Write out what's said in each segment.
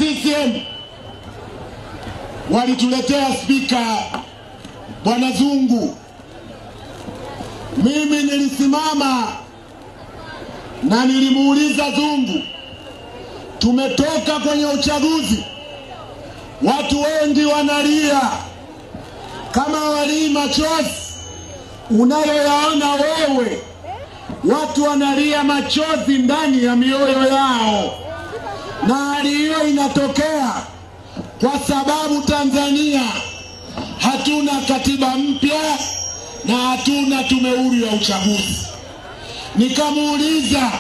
CCM walituletea spika Bwana Zungu. Mimi nilisimama na nilimuuliza Zungu, tumetoka kwenye uchaguzi, watu wengi wanalia kama walii machozi unayoyaona wewe. Watu wanalia machozi ndani ya mioyo yao, na hali hiyo inatokea kwa sababu Tanzania hatuna katiba mpya na hatuna tume huru ya uchaguzi. Nikamuuliza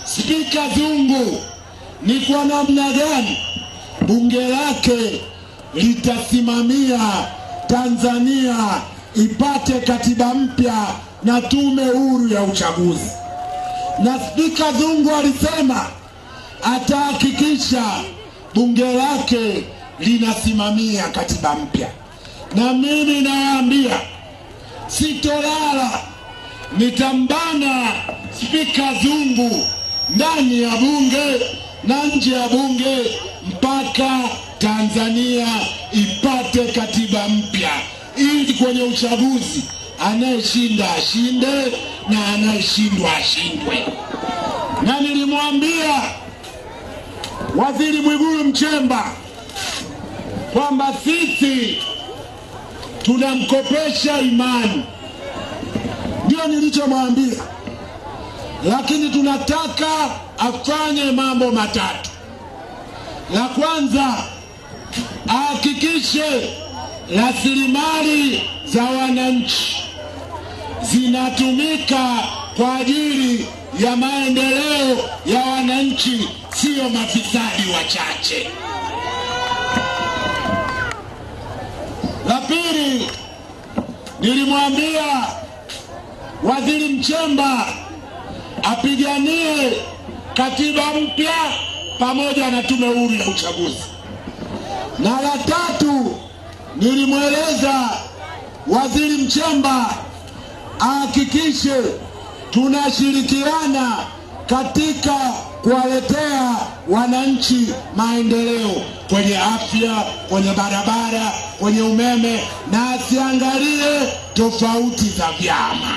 Spika Zungu, ni kwa namna gani bunge lake litasimamia Tanzania ipate katiba mpya na tume huru ya uchaguzi? Na Spika Zungu alisema atahakikisha bunge lake linasimamia katiba mpya. Na mimi nawaambia sitolala, nitambana Spika Zungu ndani ya bunge na nje ya bunge mpaka Tanzania ipate katiba mpya, ili kwenye uchaguzi anayeshinda ashinde na anayeshindwa ashindwe. Na nilimwambia Waziri Mwigulu Nchemba kwamba sisi tunamkopesha imani, ndio nilichomwambia, lakini tunataka afanye mambo matatu. La kwanza, ahakikishe rasilimali za wananchi zinatumika kwa ajili ya maendeleo ya wananchi, sio mafisadi wachache. La pili, nilimwambia Waziri Nchemba apiganie katiba mpya pamoja na tume huru ya uchaguzi. Na la tatu, nilimweleza Waziri Nchemba ahakikishe tunashirikiana katika kuwaletea wananchi maendeleo kwenye afya, kwenye barabara, kwenye umeme, na asiangalie tofauti za vyama.